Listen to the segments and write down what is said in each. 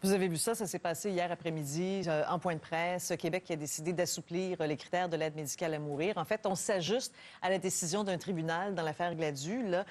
Vous avez vu ça s'est passé hier après-midi en point de presse. Québec qui a décidé d'assouplir les critères de l'aide médicale à mourir. En fait, on s'ajuste à la décision d'un tribunal dans l'affaire Gladue là,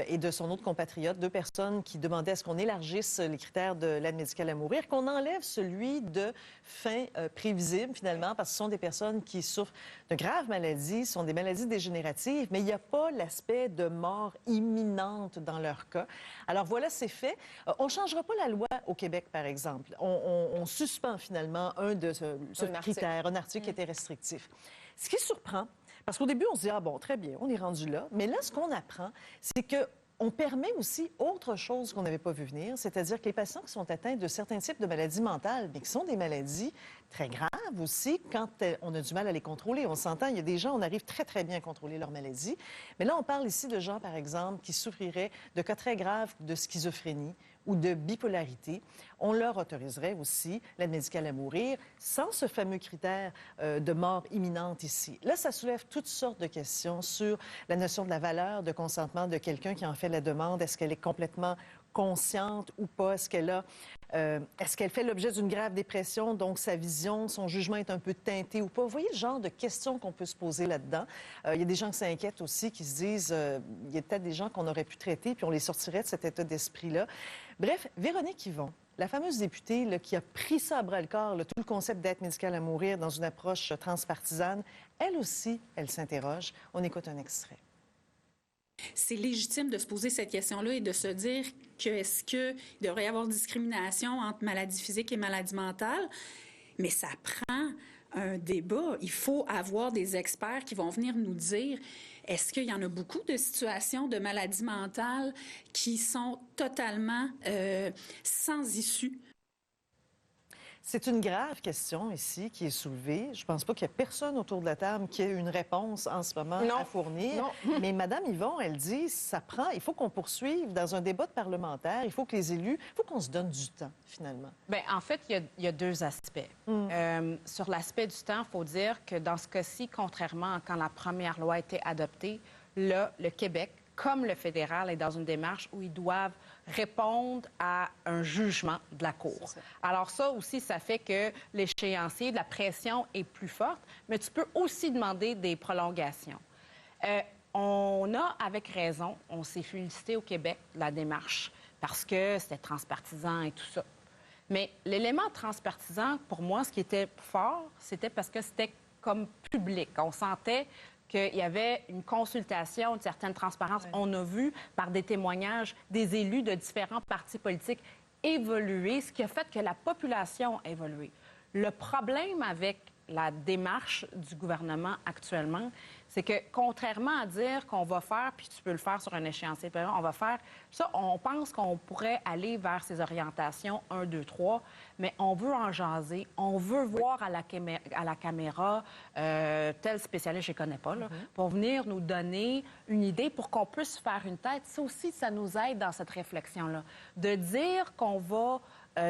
et de son autre compatriote, deux personnes qui demandaient à ce qu'on élargisse les critères de l'aide médicale à mourir, qu'on enlève celui de fin prévisible finalement, parce que ce sont des personnes qui souffrent de graves maladies, ce sont des maladies dégénératives, mais il n'y a pas l'aspect de mort imminente dans leur cas. Alors voilà, c'est fait. On ne changera pas la loi au Québec, par exemple. On suspend finalement un de ce critère, un article qui était restrictif. Ce qui surprend, parce qu'au début, on se dit, ah bon, très bien, on est rendu là. Mais là, ce qu'on apprend, c'est que on permet aussi autre chose qu'on n'avait pas vu venir, c'est-à-dire que les patients qui sont atteints de certains types de maladies mentales, mais qui sont des maladies très graves aussi, quand on a du mal à les contrôler. On s'entend, il y a des gens, on arrive très, très bien à contrôler leur maladie. Mais là, on parle ici de gens, par exemple, qui souffriraient de cas très graves de schizophrénie ou de bipolarité. On leur autoriserait aussi l'aide médicale à mourir sans ce fameux critère de mort imminente ici. Là, ça soulève toutes sortes de questions sur la notion de la valeur de consentement de quelqu'un qui en fait la demande. Est-ce qu'elle est complètement consciente ou pas? Est-ce qu'elle fait l'objet d'une grave dépression, donc sa vision, son jugement est un peu teinté ou pas? Vous voyez le genre de questions qu'on peut se poser là-dedans. Il y a des gens qui s'inquiètent aussi, qui se disent, il y a peut-être des gens qu'on aurait pu traiter, puis on les sortirait de cet état d'esprit-là. Bref, Véronique Yvon, la fameuse députée là, qui a pris ça à bras-le-corps, tout le concept d'aide médicale à mourir dans une approche transpartisane, elle aussi, elle s'interroge. On écoute un extrait. C'est légitime de se poser cette question-là et de se dire que est-ce qu'il devrait y avoir discrimination entre maladie physique et maladie mentale? Mais ça prend un débat. Il faut avoir des experts qui vont venir nous dire est-ce qu'il y en a beaucoup de situations de maladies mentales qui sont totalement sans issue? C'est une grave question ici qui est soulevée. Je ne pense pas qu'il y a personne autour de la table qui ait une réponse en ce moment à fournir. Non. Mais Mme Yvon, elle dit, il faut qu'on poursuive dans un débat parlementaire, il faut que les élus, il faut qu'on se donne du temps, finalement. Bien, en fait, il y a deux aspects. Sur l'aspect du temps, il faut dire que dans ce cas-ci, contrairement à quand la première loi a été adoptée, là, le Québec, comme le fédéral, est dans une démarche où ils doivent répondre à un jugement de la Cour. Alors ça aussi, ça fait que l'échéancier, de la pression est plus forte, mais tu peux aussi demander des prolongations. On a, avec raison, on s'est félicité au Québec de la démarche parce que c'était transpartisan et tout ça. Mais l'élément transpartisan, pour moi, ce qui était fort, c'était parce que c'était comme public. On sentait qu'il y avait une consultation, une certaine transparence. Ouais. On a vu par des témoignages des élus de différents partis politiques évoluer, ce qui a fait que la population a évolué. Le problème avec la démarche du gouvernement actuellement, c'est que contrairement à dire qu'on va faire, puis tu peux le faire sur un échéancier, on va faire ça, on pense qu'on pourrait aller vers ces orientations 1, 2, 3, mais on veut en jaser, on veut voir à la caméra tel spécialiste, je ne connais pas, là, pour venir nous donner une idée pour qu'on puisse faire une tête. Ça aussi, ça nous aide dans cette réflexion-là. De dire qu'on va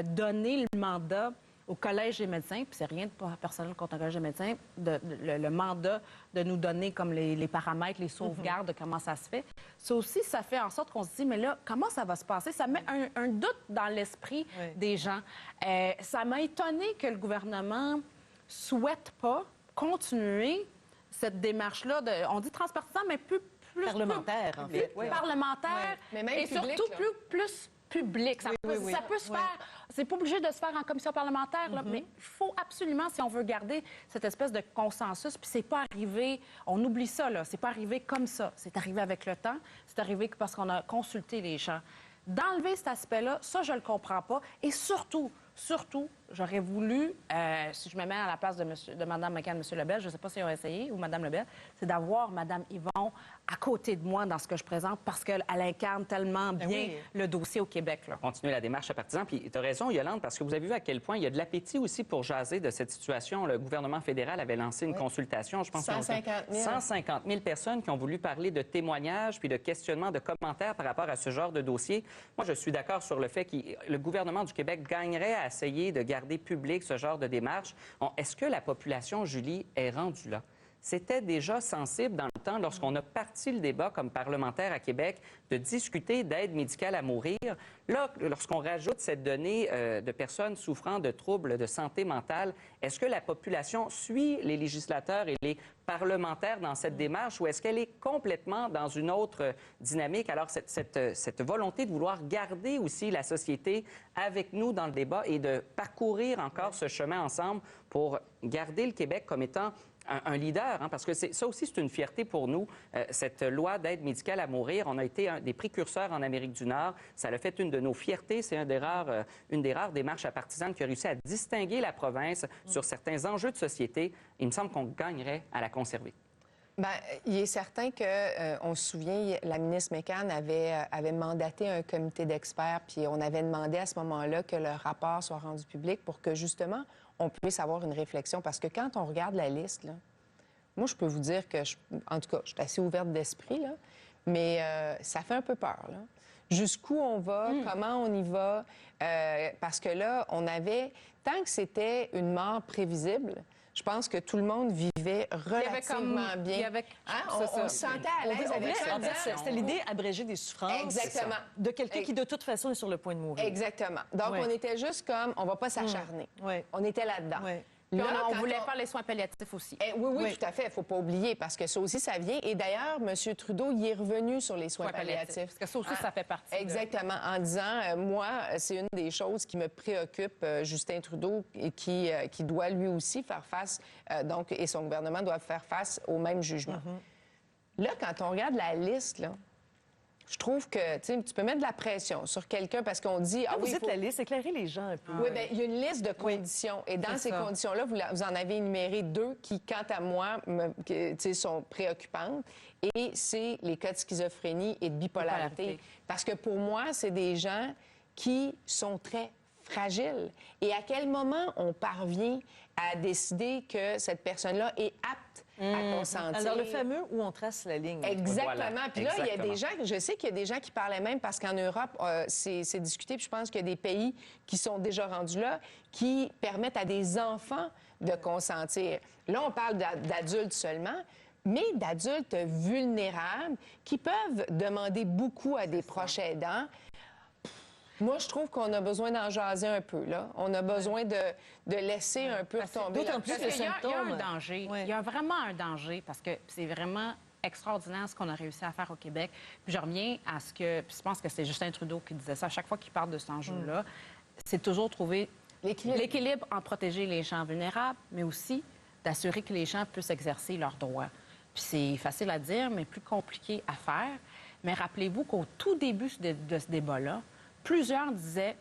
donner le mandat au Collège des médecins, puis c'est rien de personnel contre le Collège des médecins, le mandat de nous donner comme les paramètres, les sauvegardes de comment ça se fait. Ça aussi, ça fait en sorte qu'on se dit, mais là, comment ça va se passer? Ça met un doute dans l'esprit des gens. Ça m'a étonné que le gouvernement souhaite pas continuer cette démarche-là. On dit transpartisan, mais plus parlementaire, en fait. Parlementaire, mais même et public, surtout plus public. Ça peut se faire. C'est pas obligé de se faire en commission parlementaire, là, mais il faut absolument, si on veut garder cette espèce de consensus, puis c'est pas arrivé, on oublie ça, là, c'est pas arrivé comme ça. C'est arrivé avec le temps, c'est arrivé parce qu'on a consulté les gens. D'enlever cet aspect-là, ça, je le comprends pas. Et surtout, j'aurais voulu, si je me mets à la place de Mme McCann, M. Lebel, je ne sais pas si on a essayé, ou Mme Lebel, c'est d'avoir Mme Yvon à côté de moi dans ce que je présente parce qu'elle incarne tellement bien le dossier au Québec. Là. Continuer la démarche à partisan. Puis tu as raison, Yolande, parce que vous avez vu à quel point il y a de l'appétit aussi pour jaser de cette situation. Le gouvernement fédéral avait lancé une consultation, je pense 150 000 personnes qui ont voulu parler de témoignages puis de questionnements, de commentaires par rapport à ce genre de dossier. Moi, je suis d'accord sur le fait que le gouvernement du Québec gagnerait à essayer de garder public ce genre de démarche. Est-ce que la population, Julie, est rendue là? c'était déjà sensible dans le temps, lorsqu'on a parti le débat comme parlementaire à Québec, de discuter d'aide médicale à mourir. Là, lorsqu'on rajoute cette donnée de personnes souffrant de troubles de santé mentale, est-ce que la population suit les législateurs et les parlementaires dans cette démarche ou est-ce qu'elle est complètement dans une autre dynamique? Alors, cette volonté de vouloir garder aussi la société avec nous dans le débat et de parcourir encore ce chemin ensemble pour garder le Québec comme étant un leader, hein, parce que ça aussi, c'est une fierté pour nous, cette loi d'aide médicale à mourir. On a été un des précurseurs en Amérique du Nord. Ça a fait une de nos fiertés. C'est une des rares démarches à partisanes qui a réussi à distinguer la province sur certains enjeux de société. Il me semble qu'on gagnerait à la conserver. Bien, il est certain qu'on se souvient, la ministre McCann avait mandaté un comité d'experts, puis on avait demandé à ce moment-là que le rapport soit rendu public pour que, justement, on puisse avoir une réflexion. Parce que quand on regarde la liste, là, moi, je peux vous dire que, en tout cas, je suis assez ouverte d'esprit, là, mais ça fait un peu peur, là. Jusqu'où on va, comment on y va, parce que là, on avait... Tant que c'était une mort prévisible, je pense que tout le monde vivait relativement bien. On se sentait à l'aise avec ça. En fait, c'était l'idée abrégée des souffrances. Exactement. De quelqu'un qui, de toute façon, est sur le point de mourir. Exactement. Donc, on était juste comme, on va pas s'acharner. On était là-dedans. Puis on voulait faire les soins palliatifs aussi. Oui, tout à fait. Il ne faut pas oublier, parce que ça aussi, ça vient. Et d'ailleurs, M. Trudeau y est revenu sur les soins palliatifs. Parce que ça aussi, ça fait partie. Exactement. En disant, moi, c'est une des choses qui me préoccupe, Justin Trudeau, et qui doit lui aussi faire face, donc, et son gouvernement doit faire face au même jugement. Là, quand on regarde la liste, là, je trouve que tu peux mettre de la pression sur quelqu'un parce qu'on dit... Vous dites la liste, éclairez les gens un peu. Oui, bien, il y a une liste de conditions. Et dans ces conditions-là, vous en avez énuméré 2 qui, quant à moi, sont préoccupantes. Et c'est les cas de schizophrénie et de bipolarité. Parce que pour moi, c'est des gens qui sont très fragiles. Et à quel moment on parvient à décider que cette personne-là est apte à consentir? Alors, le fameux où on trace la ligne. Exactement. Voilà. Puis là, il y a des gens, je sais qu'il y a des gens qui parlaient même, parce qu'en Europe, c'est discuté, puis je pense qu'il y a des pays qui sont déjà rendus là, qui permettent à des enfants de consentir. Là, on parle d'adultes seulement, mais d'adultes vulnérables qui peuvent demander beaucoup à des proches aidants. Moi, je trouve qu'on a besoin d'en jaser un peu, là. On a besoin de laisser un peu retomber. D'autant plus qu'il y a un danger. Il y a vraiment un danger, parce que c'est vraiment extraordinaire ce qu'on a réussi à faire au Québec. Puis je reviens à ce que... Puis je pense que c'est Justin Trudeau qui disait ça. À chaque fois qu'il parle de cet enjeu-là, c'est toujours trouver l'équilibre en protéger les gens vulnérables, mais aussi d'assurer que les gens puissent exercer leurs droits. Puis c'est facile à dire, mais plus compliqué à faire. Mais rappelez-vous qu'au tout début de ce débat-là, plusieurs disaient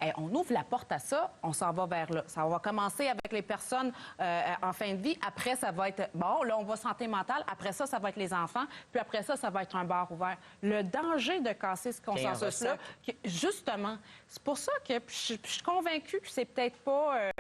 hey, on ouvre la porte à ça, on s'en va vers là. Ça va commencer avec les personnes en fin de vie. Après, ça va être, bon, là, on va santé mentale. Après ça, ça va être les enfants. Puis après ça, ça va être un bar ouvert. Le danger de casser ce consensus-là, justement, c'est pour ça que je suis convaincue que c'est peut-être pas...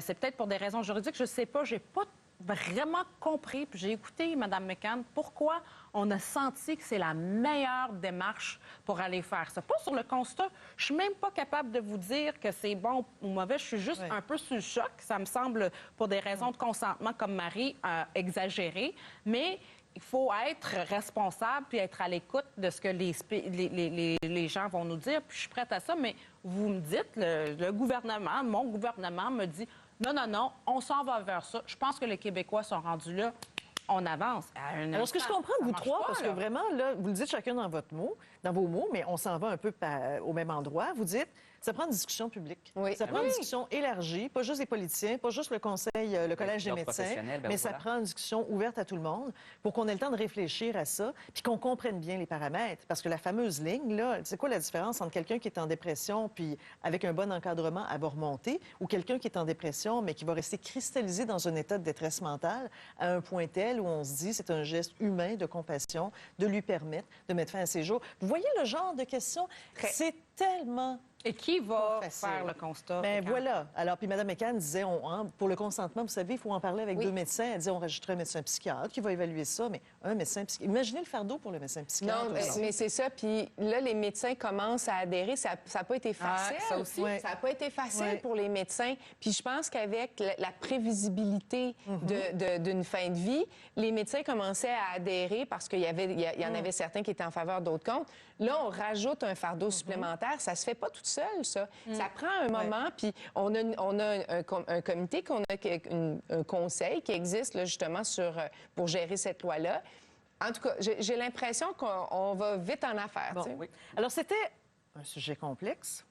c'est peut-être pour des raisons juridiques, je sais pas, j'ai pas vraiment compris, puis j'ai écouté Mme McCann, pourquoi on a senti que c'est la meilleure démarche pour aller faire ça. Pas sur le constat, je suis même pas capable de vous dire que c'est bon ou mauvais, je suis juste un peu sous le choc. Ça me semble, pour des raisons de consentement comme Marie, exagéré, mais il faut être responsable puis être à l'écoute de ce que les gens vont nous dire, puis je suis prête à ça, mais vous me dites, le gouvernement, mon gouvernement me dit non, on s'en va vers ça. Je pense que les Québécois sont rendus là. On avance. Alors, ce que je comprends de vous trois, parce que vraiment, là, vous le dites chacun dans vos mots, mais on s'en va un peu au même endroit. Vous dites, ça prend une discussion publique. Ça prend une discussion élargie, pas juste des politiciens, pas juste le conseil, le collège des médecins, mais ça prend une discussion ouverte à tout le monde pour qu'on ait le temps de réfléchir à ça, puis qu'on comprenne bien les paramètres. Parce que la fameuse ligne, là, c'est quoi la différence entre quelqu'un qui est en dépression, puis avec un bon encadrement, elle va remonter, ou quelqu'un qui est en dépression, mais qui va rester cristallisé dans un état de détresse mentale à un point tel où on se dit c'est un geste humain de compassion de lui permettre de mettre fin à ses jours. Vous voyez le genre de questions? C'est tellement... Et qui va facile. faire le constat? Ben voilà. Alors, puis Mme McCann disait, pour le consentement, vous savez, il faut en parler avec Oui. 2 médecins. Elle dit, on rajouterait un médecin psychiatre qui va évaluer ça, mais un médecin psychiatre... Imaginez le fardeau pour le médecin psychiatre. Non, mais c'est ça. Puis là, les médecins commencent à adhérer. Ça n'a pas été facile. ça aussi. Ouais. Ça n'a pas été facile Ouais. pour les médecins. Puis je pense qu'avec la prévisibilité d'une fin de vie, les médecins commençaient à adhérer parce qu'il y en avait certains qui étaient en faveur, d'autres contre. Là, on rajoute un fardeau supplémentaire. Ça se fait pas toute seule, ça. Ça prend un moment, puis on a un comité, un conseil qui existe là, justement pour gérer cette loi-là. En tout cas, j'ai l'impression qu'on va vite en affaires. Bon, tu sais. oui. Alors, c'était un sujet complexe.